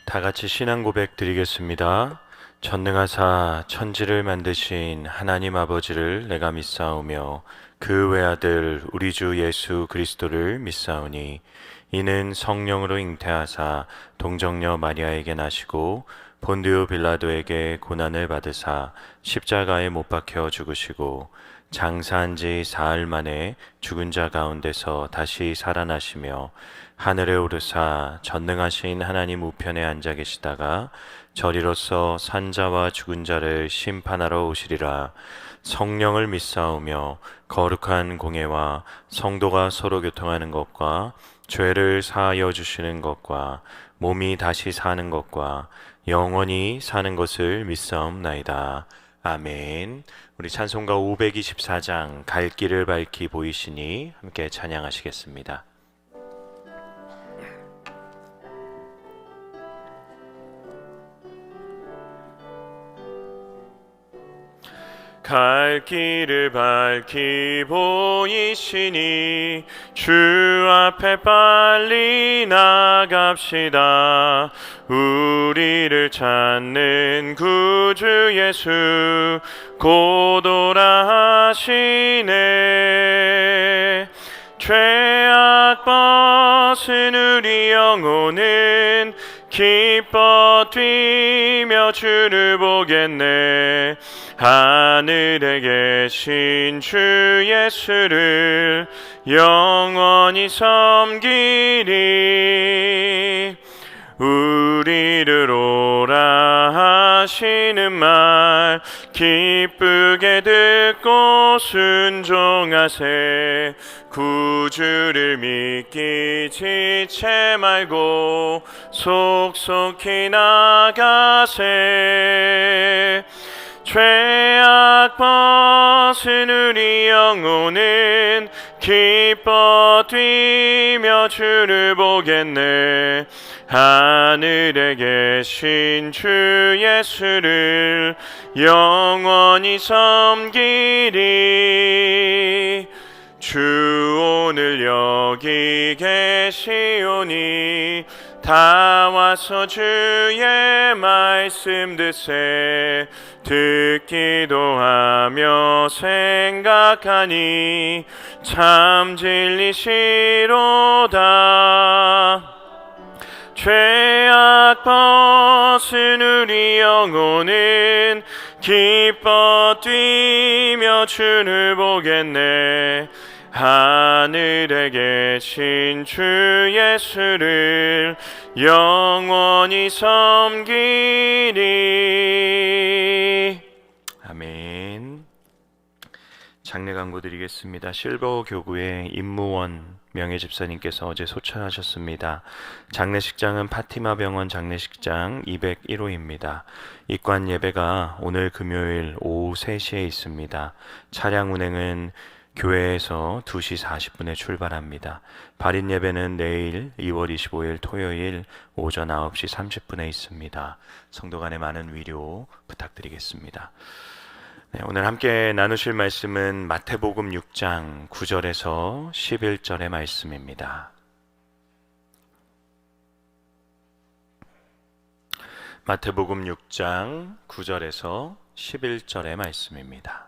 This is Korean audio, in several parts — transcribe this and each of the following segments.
다 같이 신앙 고백 드리겠습니다. 전능하사 천지를 만드신 하나님 아버지를 내가 믿사오며 그 외아들 우리 주 예수 그리스도를 믿사오니 이는 성령으로 잉태하사 동정녀 마리아에게 나시고 본디오 빌라도에게 고난을 받으사 십자가에 못 박혀 죽으시고 장사한 지 사흘 만에 죽은 자 가운데서 다시 살아나시며 하늘에 오르사 전능하신 하나님 우편에 앉아 계시다가 저리로서 산자와 죽은 자를 심판하러 오시리라. 성령을 믿사오며 거룩한 공예와 성도가 서로 교통하는 것과 죄를 사하여 주시는 것과 몸이 다시 사는 것과 영원히 사는 것을 믿사옵나이다. 아멘. 우리 찬송가 524장 갈 길을 밝히 보이시니 함께 찬양하시겠습니다. 갈 길을 밝히 보이시니 주 앞에 빨리 나갑시다. 우리를 찾는 구주 예수 곧 오라 하시네. 죄악 벗은 우리 영혼은 기뻐 뛰며 주를 보겠네. 하늘에 계신 주 예수를 영원히 섬기리. 우리를 오라 하시는 말 기쁘게 듣고 순종하세. 구주를 믿기 지체 말고 속속히 나가세. 죄악 벗은 우리 영혼은 기뻐 뛰며 주를 보겠네. 하늘에 계신 주 예수를 영원히 섬기리. 주 오늘 여기 계시오니 다 와서 주의 말씀 듣세. 듣기도 하며 생각하니 참 진리시로다. 죄악 벗은 우리 영혼은 기뻐 뛰며 주를 보겠네. 하늘에 계신 주 예수를 영원히 섬기리. 아멘. 장례 광고 드리겠습니다. 실버 교구의 임무원 명예집사님께서 어제 소천하셨습니다. 장례식장은 파티마 병원 장례식장 201호입니다. 입관 예배가 오늘 금요일 오후 3시에 있습니다. 차량 운행은 교회에서 2시 40분에 출발합니다. 발인 예배는 내일 2월 25일 토요일 오전 9시 30분에 있습니다. 성도 간의 많은 위로 부탁드리겠습니다. 네, 오늘 함께 나누실 말씀은 마태복음 6장 9절에서 11절의 말씀입니다. 마태복음 6장 9절에서 11절의 말씀입니다.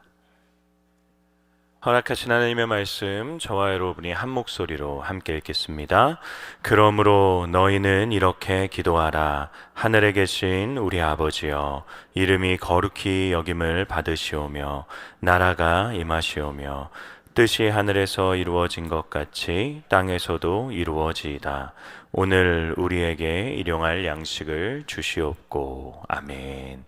허락하신 하나님의 말씀, 저와 여러분이 한 목소리로 함께 읽겠습니다. 그러므로 너희는 이렇게 기도하라. 하늘에 계신 우리 아버지여, 이름이 거룩히 여김을 받으시오며 나라가 임하시오며 뜻이 하늘에서 이루어진 것 같이 땅에서도 이루어지이다. 오늘 우리에게 일용할 양식을 주시옵고. 아멘.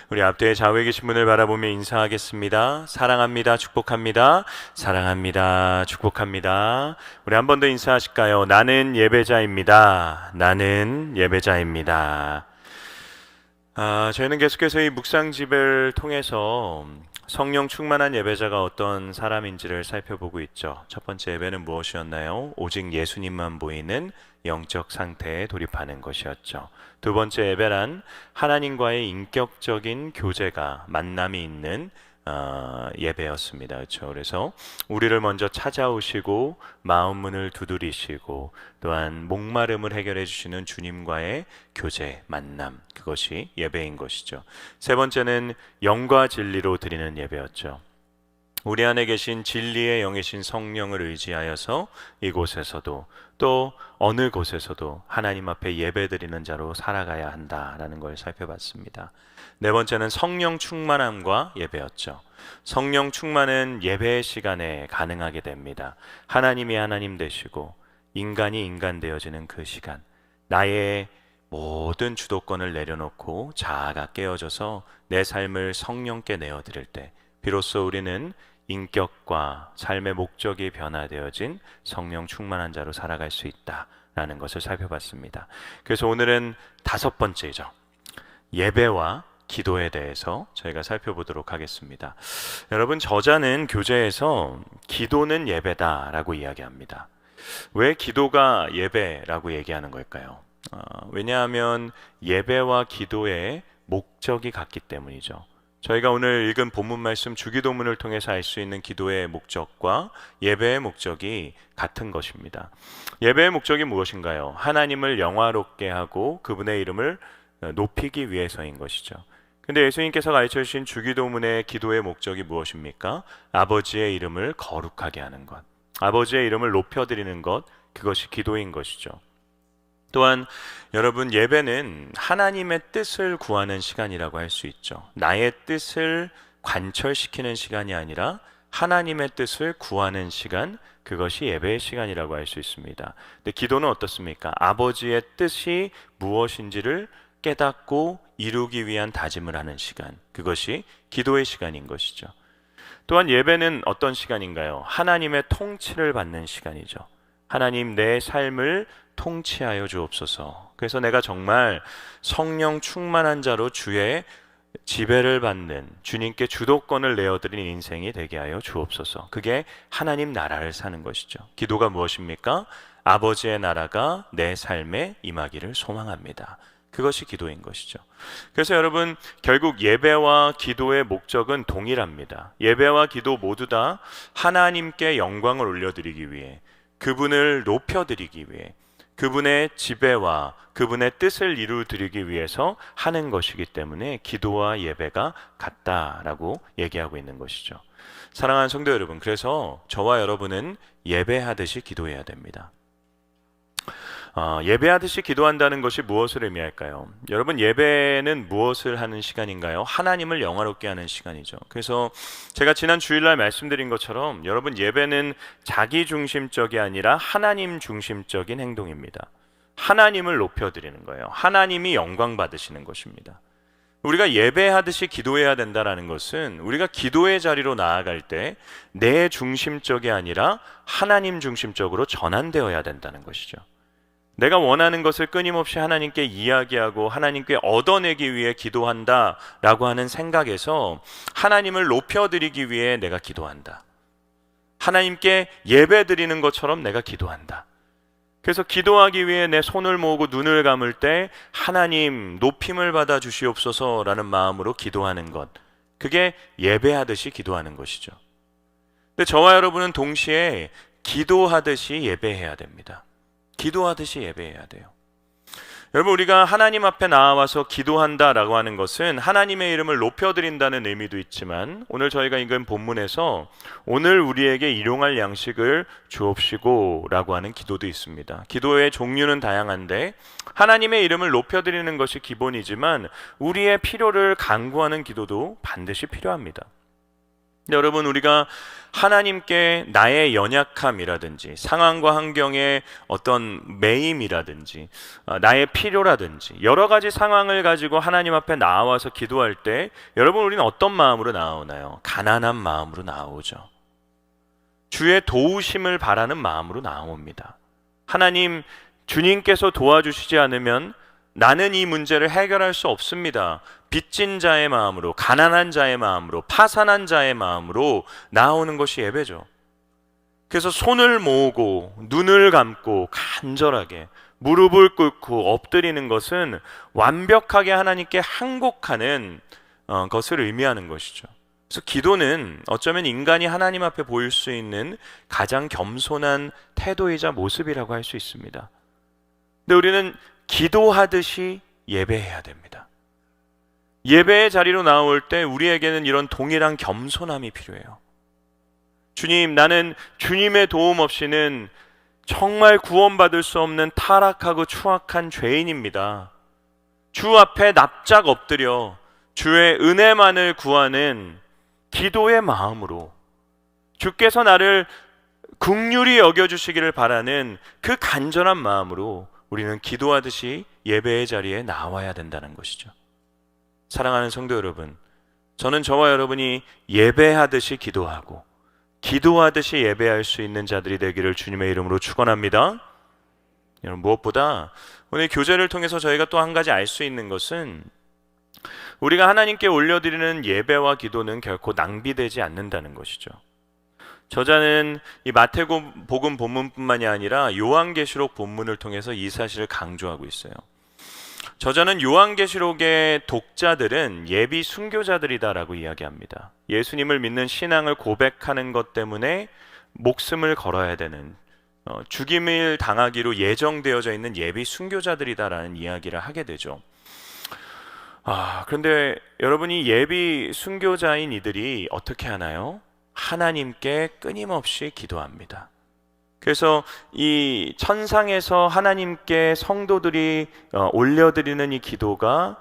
우리 앞뒤에 좌우에 계신 분을 바라보며 인사하겠습니다. 사랑합니다. 축복합니다. 사랑합니다. 축복합니다. 우리 한 번 더 인사하실까요? 나는 예배자입니다. 나는 예배자입니다. 저희는 계속해서 이 묵상집을 통해서 성령 충만한 예배자가 어떤 사람인지를 살펴보고 있죠. 첫 번째 예배는 무엇이었나요? 오직 예수님만 보이는 영적 상태에 돌입하는 것이었죠. 두 번째 예배란 하나님과의 인격적인 교제가 만남이 있는 예배였습니다. 그렇죠? 그래서 우리를 먼저 찾아오시고 마음 문을 두드리시고 또한 목마름을 해결해 주시는 주님과의 교제, 만남, 그것이 예배인 것이죠. 세 번째는 영과 진리로 드리는 예배였죠. 우리 안에 계신 진리의 영이신 성령을 의지하여서 이곳에서도 또 어느 곳에서도 하나님 앞에 예배드리는 자로 살아가야 한다라는 걸 살펴봤습니다. 네 번째는 성령 충만함과 예배였죠. 성령 충만은 예배의 시간에 가능하게 됩니다. 하나님이 하나님 되시고 인간이 인간 되어지는 그 시간, 나의 모든 주도권을 내려놓고 자아가 깨어져서 내 삶을 성령께 내어드릴 때 비로소 우리는 인격과 삶의 목적이 변화되어진 성령 충만한 자로 살아갈 수 있다라는 것을 살펴봤습니다. 그래서 오늘은 다섯 번째죠. 예배와 기도에 대해서 저희가 살펴보도록 하겠습니다. 여러분, 저자는 교재에서 기도는 예배다라고 이야기합니다. 왜 기도가 예배라고 얘기하는 걸까요? 왜냐하면 예배와 기도의 목적이 같기 때문이죠. 저희가 오늘 읽은 본문 말씀 주기도문을 통해서 알 수 있는 기도의 목적과 예배의 목적이 같은 것입니다. 예배의 목적이 무엇인가요? 하나님을 영화롭게 하고 그분의 이름을 높이기 위해서인 것이죠. 근데 예수님께서 가르쳐 주신 주기도문의 기도의 목적이 무엇입니까? 아버지의 이름을 거룩하게 하는 것, 아버지의 이름을 높여드리는 것, 그것이 기도인 것이죠. 또한 여러분, 예배는 하나님의 뜻을 구하는 시간이라고 할 수 있죠. 나의 뜻을 관철시키는 시간이 아니라 하나님의 뜻을 구하는 시간, 그것이 예배의 시간이라고 할 수 있습니다. 근데 기도는 어떻습니까? 아버지의 뜻이 무엇인지를 깨닫고 이루기 위한 다짐을 하는 시간, 그것이 기도의 시간인 것이죠. 또한 예배는 어떤 시간인가요? 하나님의 통치를 받는 시간이죠. 하나님, 내 삶을 통치하여 주옵소서. 그래서 내가 정말 성령 충만한 자로 주의 지배를 받는, 주님께 주도권을 내어드린 인생이 되게 하여 주옵소서. 그게 하나님 나라를 사는 것이죠. 기도가 무엇입니까? 아버지의 나라가 내 삶에 임하기를 소망합니다. 그것이 기도인 것이죠. 그래서 여러분, 결국 예배와 기도의 목적은 동일합니다. 예배와 기도 모두 다 하나님께 영광을 올려드리기 위해, 그분을 높여드리기 위해, 그분의 지배와 그분의 뜻을 이루어드리기 위해서 하는 것이기 때문에 기도와 예배가 같다라고 얘기하고 있는 것이죠. 사랑하는 성도 여러분, 그래서 저와 여러분은 예배하듯이 기도해야 됩니다. 예배하듯이 기도한다는 것이 무엇을 의미할까요? 여러분, 예배는 무엇을 하는 시간인가요? 하나님을 영화롭게 하는 시간이죠. 그래서 제가 지난 주일날 말씀드린 것처럼 여러분, 예배는 자기 중심적이 아니라 하나님 중심적인 행동입니다. 하나님을 높여드리는 거예요. 하나님이 영광 받으시는 것입니다. 우리가 예배하듯이 기도해야 된다는 것은 우리가 기도의 자리로 나아갈 때 내 중심적이 아니라 하나님 중심적으로 전환되어야 된다는 것이죠. 내가 원하는 것을 끊임없이 하나님께 이야기하고 하나님께 얻어내기 위해 기도한다라고 하는 생각에서 하나님을 높여드리기 위해 내가 기도한다. 하나님께 예배드리는 것처럼 내가 기도한다. 그래서 기도하기 위해 내 손을 모으고 눈을 감을 때 하나님 높임을 받아 주시옵소서라는 마음으로 기도하는 것, 그게 예배하듯이 기도하는 것이죠. 근데 저와 여러분은 동시에 기도하듯이 예배해야 됩니다. 기도하듯이 예배해야 돼요. 여러분, 우리가 하나님 앞에 나와서 기도한다라고 하는 것은 하나님의 이름을 높여드린다는 의미도 있지만, 오늘 저희가 읽은 본문에서 오늘 우리에게 일용할 양식을 주옵시고 라고 하는 기도도 있습니다. 기도의 종류는 다양한데 하나님의 이름을 높여드리는 것이 기본이지만 우리의 필요를 간구하는 기도도 반드시 필요합니다. 여러분, 우리가 하나님께 나의 연약함이라든지 상황과 환경의 어떤 매임이라든지 나의 필요라든지 여러 가지 상황을 가지고 하나님 앞에 나와서 기도할 때 여러분, 우리는 어떤 마음으로 나오나요? 가난한 마음으로 나오죠. 주의 도우심을 바라는 마음으로 나옵니다. 하나님, 주님께서 도와주시지 않으면 나는 이 문제를 해결할 수 없습니다. 빚진 자의 마음으로, 가난한 자의 마음으로, 파산한 자의 마음으로 나오는 것이 예배죠. 그래서 손을 모으고 눈을 감고 간절하게 무릎을 꿇고 엎드리는 것은 완벽하게 하나님께 항복하는 것을 의미하는 것이죠. 그래서 기도는 어쩌면 인간이 하나님 앞에 보일 수 있는 가장 겸손한 태도이자 모습이라고 할 수 있습니다. 근데 우리는 기도하듯이 예배해야 됩니다. 예배의 자리로 나올 때 우리에게는 이런 동일한 겸손함이 필요해요. 주님, 나는 주님의 도움 없이는 정말 구원받을 수 없는 타락하고 추악한 죄인입니다. 주 앞에 납작 엎드려 주의 은혜만을 구하는 기도의 마음으로, 주께서 나를 긍휼히 여겨주시기를 바라는 그 간절한 마음으로 우리는 기도하듯이 예배의 자리에 나와야 된다는 것이죠. 사랑하는 성도 여러분, 저는 저와 여러분이 예배하듯이 기도하고 기도하듯이 예배할 수 있는 자들이 되기를 주님의 이름으로 축원합니다. 여러분, 무엇보다 오늘 교제를 통해서 저희가 또 한 가지 알 수 있는 것은 우리가 하나님께 올려드리는 예배와 기도는 결코 낭비되지 않는다는 것이죠. 저자는 이 마태복음 본문뿐만이 아니라 요한계시록 본문을 통해서 이 사실을 강조하고 있어요. 저자는 요한계시록의 독자들은 예비 순교자들이다라고 이야기합니다. 예수님을 믿는 신앙을 고백하는 것 때문에 목숨을 걸어야 되는, 죽임을 당하기로 예정되어져 있는 예비 순교자들이다라는 이야기를 하게 되죠. 그런데 여러분이 예비 순교자인 이들이 어떻게 하나요? 하나님께 끊임없이 기도합니다. 그래서 이 천상에서 하나님께 성도들이 올려드리는 이 기도가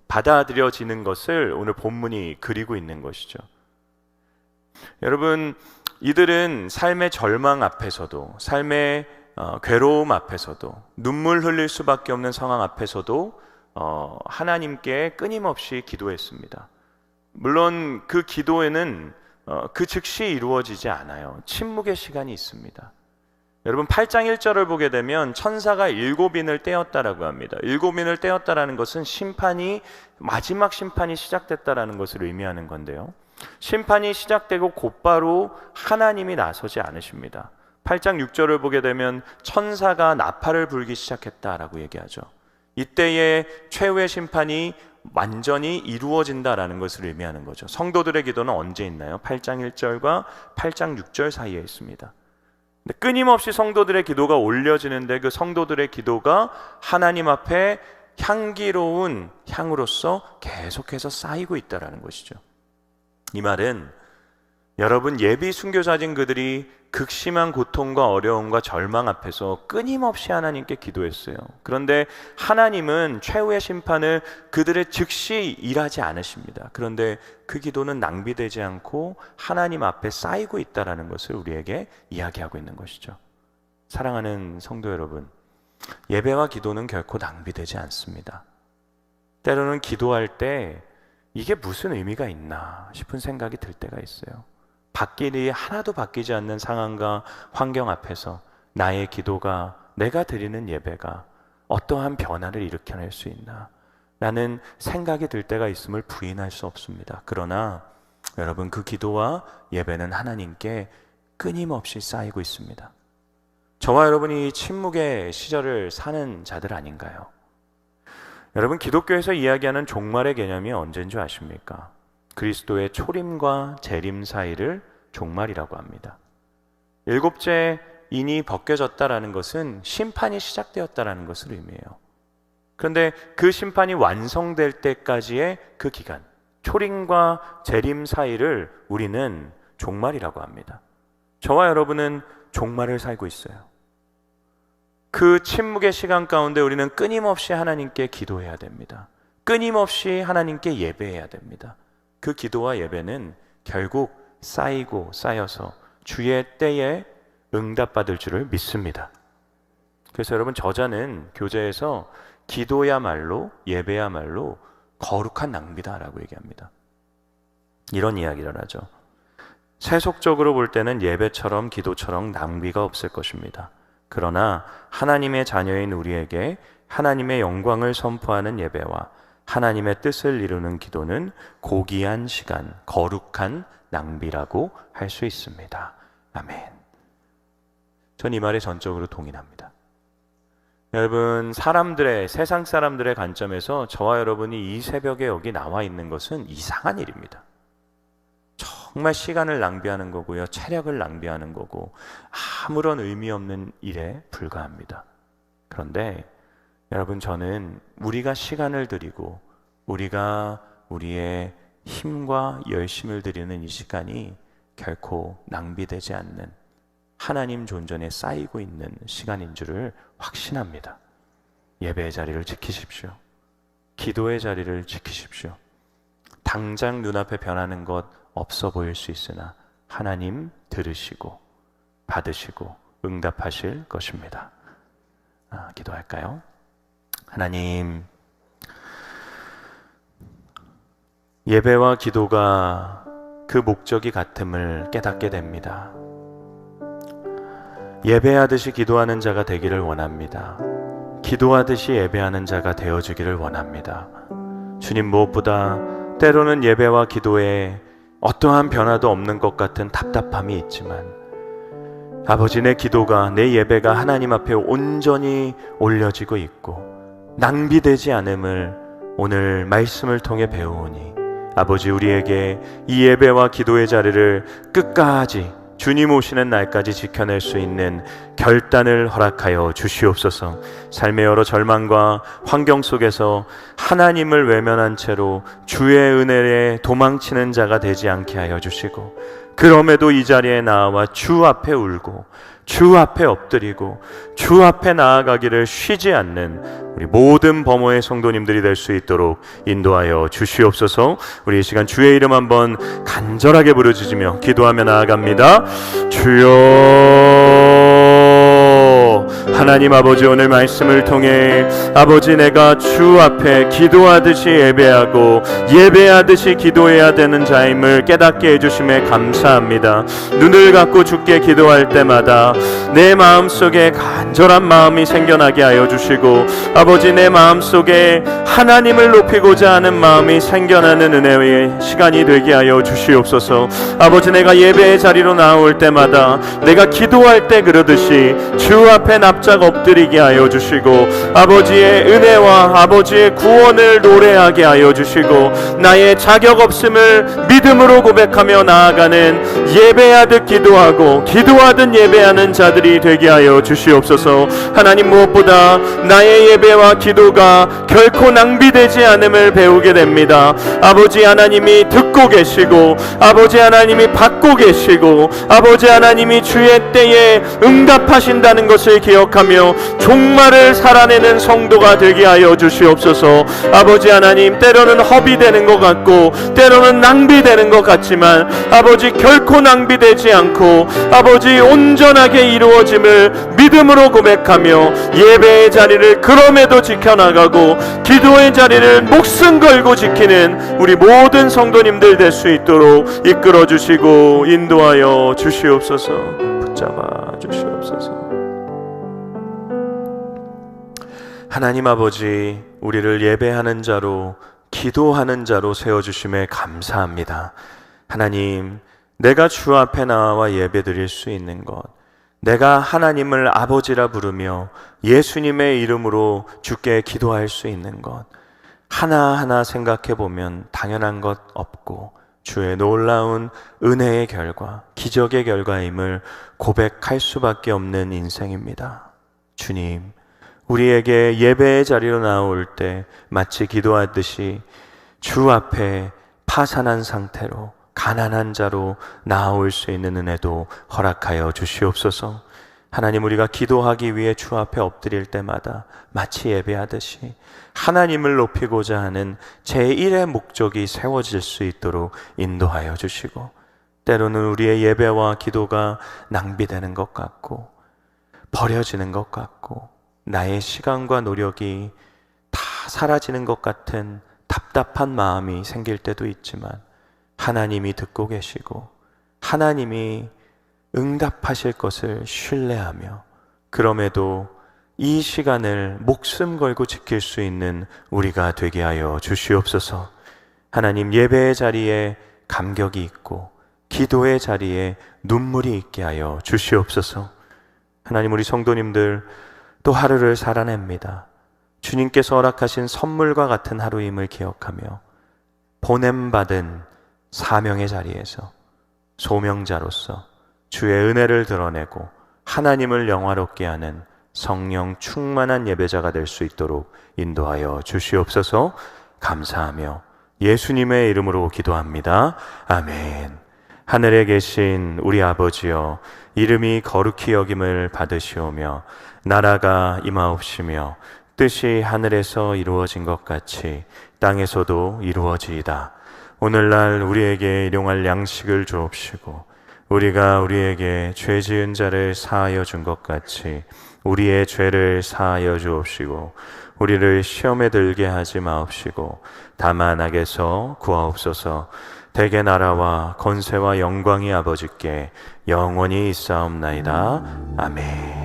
받아들여지는 것을 오늘 본문이 그리고 있는 것이죠. 여러분, 이들은 삶의 절망 앞에서도, 삶의 괴로움 앞에서도, 눈물 흘릴 수밖에 없는 상황 앞에서도 하나님께 끊임없이 기도했습니다. 물론 그 기도에는 그 즉시 이루어지지 않아요. 침묵의 시간이 있습니다. 여러분, 8장 1절을 보게 되면 천사가 7인을 떼었다라고 합니다. 7인을 떼었다라는 것은 마지막 심판이 시작됐다라는 것을 의미하는 건데요, 심판이 시작되고 곧바로 하나님이 나서지 않으십니다. 8장 6절을 보게 되면 천사가 나팔을 불기 시작했다라고 얘기하죠. 이때의 최후의 심판이 완전히 이루어진다라는 것을 의미하는 거죠. 성도들의 기도는 언제 있나요? 8장 1절과 8장 6절 사이에 있습니다. 근데 끊임없이 성도들의 기도가 올려지는데 그 성도들의 기도가 하나님 앞에 향기로운 향으로서 계속해서 쌓이고 있다라는 것이죠. 이 말은 여러분, 예비 순교자진 그들이 극심한 고통과 어려움과 절망 앞에서 끊임없이 하나님께 기도했어요. 그런데 하나님은 최후의 심판을 그들의 즉시 일하지 않으십니다. 그런데 그 기도는 낭비되지 않고 하나님 앞에 쌓이고 있다는 것을 우리에게 이야기하고 있는 것이죠. 사랑하는 성도 여러분, 예배와 기도는 결코 낭비되지 않습니다. 때로는 기도할 때 이게 무슨 의미가 있나 싶은 생각이 들 때가 있어요. 하나도 바뀌지 않는 상황과 환경 앞에서 나의 기도가, 내가 드리는 예배가 어떠한 변화를 일으켜낼 수 있나 라는 생각이 들 때가 있음을 부인할 수 없습니다. 그러나 여러분, 그 기도와 예배는 하나님께 끊임없이 쌓이고 있습니다. 저와 여러분이 침묵의 시절을 사는 자들 아닌가요? 여러분, 기독교에서 이야기하는 종말의 개념이 언제인 줄 아십니까? 그리스도의 초림과 재림 사이를 종말이라고 합니다. 7째 인이 벗겨졌다라는 것은 심판이 시작되었다라는 것을 의미해요. 그런데 그 심판이 완성될 때까지의 그 기간, 초림과 재림 사이를 우리는 종말이라고 합니다. 저와 여러분은 종말을 살고 있어요. 그 침묵의 시간 가운데 우리는 끊임없이 하나님께 기도해야 됩니다. 끊임없이 하나님께 예배해야 됩니다. 그 기도와 예배는 결국 쌓이고 쌓여서 주의 때에 응답받을 줄을 믿습니다. 그래서 여러분, 저자는 교재에서 기도야말로, 예배야말로 거룩한 낭비다라고 얘기합니다. 이런 이야기를 하죠. 세속적으로 볼 때는 예배처럼 기도처럼 낭비가 없을 것입니다. 그러나 하나님의 자녀인 우리에게 하나님의 영광을 선포하는 예배와 하나님의 뜻을 이루는 기도는 고귀한 시간, 거룩한 낭비라고 할 수 있습니다. 아멘. 전 이 말에 전적으로 동의합니다. 여러분, 세상 사람들의 관점에서 저와 여러분이 이 새벽에 여기 나와 있는 것은 이상한 일입니다. 정말 시간을 낭비하는 거고요, 체력을 낭비하는 거고, 아무런 의미 없는 일에 불과합니다. 그런데 여러분, 저는 우리가 시간을 들이고 우리가 우리의 힘과 열심을 들이는 이 시간이 결코 낭비되지 않는 하나님 존전에 쌓이고 있는 시간인 줄을 확신합니다. 예배의 자리를 지키십시오. 기도의 자리를 지키십시오. 당장 눈앞에 변하는 것 없어 보일 수 있으나 하나님 들으시고 받으시고 응답하실 것입니다. 기도할까요? 하나님, 예배와 기도가 그 목적이 같음을 깨닫게 됩니다. 예배하듯이 기도하는 자가 되기를 원합니다. 기도하듯이 예배하는 자가 되어주기를 원합니다. 주님, 무엇보다 때로는 예배와 기도에 어떠한 변화도 없는 것 같은 답답함이 있지만, 아버지, 내 기도가, 내 예배가 하나님 앞에 온전히 올려지고 있고 낭비되지 않음을 오늘 말씀을 통해 배우오니, 아버지, 우리에게 이 예배와 기도의 자리를 끝까지 주님 오시는 날까지 지켜낼 수 있는 결단을 허락하여 주시옵소서. 삶의 여러 절망과 환경 속에서 하나님을 외면한 채로 주의 은혜에 도망치는 자가 되지 않게 하여 주시고, 그럼에도 이 자리에 나와 주 앞에 울고 주 앞에 엎드리고 주 앞에 나아가기를 쉬지 않는 우리 모든 범호의 성도님들이 될 수 있도록 인도하여 주시옵소서. 우리 이 시간 주의 이름 한번 간절하게 부르짖으며 기도하며 나아갑니다. 주여, 하나님 아버지, 오늘 말씀을 통해 아버지, 내가 주 앞에 기도하듯이 예배하고 예배하듯이 기도해야 되는 자임을 깨닫게 해주심에 감사합니다. 눈을 감고 주께 기도할 때마다 내 마음속에 간절한 마음이 생겨나게 하여 주시고, 아버지, 내 마음속에 하나님을 높이고자 하는 마음이 생겨나는 은혜의 시간이 되게 하여 주시옵소서. 아버지, 내가 예배의 자리로 나올 때마다 내가 기도할 때 그러듯이 주 앞에 납작 엎드리게 하여 주시고, 아버지의 은혜와 아버지의 구원을 노래하게 하여 주시고, 나의 자격 없음을 믿음으로 고백하며 나아가는 예배하듯 기도하고 기도하듯 예배하는 자들이 되게 하여 주시옵소서. 하나님, 무엇보다 나의 예배와 기도가 결코 낭비되지 않음을 배우게 됩니다. 아버지 하나님이 듣고 계시고 아버지 하나님이 받고 계시고 아버지 하나님이 주의 때에 응답하신다는 것을 기억하며 종말을 살아내는 성도가 되게 하여 주시옵소서. 아버지 하나님, 때로는 허비되는 것 같고 때로는 낭비되는 것 같지만 아버지, 결코 낭비되지 않고 아버지 온전하게 이루어짐을 믿음으로 고백하며 예배의 자리를 그럼에도 지켜나가고 기도의 자리를 목숨 걸고 지키는 우리 모든 성도님들 될 수 있도록 이끌어 주시고 인도하여 주시옵소서. 붙잡아 주시옵소서. 하나님 아버지, 우리를 예배하는 자로 기도하는 자로 세워주심에 감사합니다. 하나님, 내가 주 앞에 나와 예배드릴 수 있는 것, 내가 하나님을 아버지라 부르며 예수님의 이름으로 주께 기도할 수 있는 것, 하나하나 생각해 보면 당연한 것 없고 주의 놀라운 은혜의 결과, 기적의 결과임을 고백할 수밖에 없는 인생입니다. 주님, 우리에게 예배의 자리로 나올 때 마치 기도하듯이 주 앞에 파산한 상태로 가난한 자로 나아올 수 있는 은혜도 허락하여 주시옵소서. 하나님, 우리가 기도하기 위해 주 앞에 엎드릴 때마다 마치 예배하듯이 하나님을 높이고자 하는 제1의 목적이 세워질 수 있도록 인도하여 주시고, 때로는 우리의 예배와 기도가 낭비되는 것 같고 버려지는 것 같고 나의 시간과 노력이 다 사라지는 것 같은 답답한 마음이 생길 때도 있지만, 하나님이 듣고 계시고 하나님이 응답하실 것을 신뢰하며 그럼에도 이 시간을 목숨 걸고 지킬 수 있는 우리가 되게 하여 주시옵소서. 하나님, 예배의 자리에 감격이 있고 기도의 자리에 눈물이 있게 하여 주시옵소서. 하나님, 우리 성도님들 또 하루를 살아냅니다. 주님께서 허락하신 선물과 같은 하루임을 기억하며 보냄받은 사명의 자리에서 소명자로서 주의 은혜를 드러내고 하나님을 영화롭게 하는 성령 충만한 예배자가 될 수 있도록 인도하여 주시옵소서. 감사하며 예수님의 이름으로 기도합니다. 아멘. 하늘에 계신 우리 아버지여, 이름이 거룩히 여김을 받으시오며 나라가 임하옵시며 뜻이 하늘에서 이루어진 것 같이 땅에서도 이루어지이다. 오늘날 우리에게 일용할 양식을 주옵시고 우리가 우리에게 죄 지은 자를 사하여 준 것 같이 우리의 죄를 사하여 주옵시고 우리를 시험에 들게 하지 마옵시고 다만 악에서 구하옵소서. 대개 나라와 권세와 영광이 아버지께 영원히 있사옵나이다. 아멘.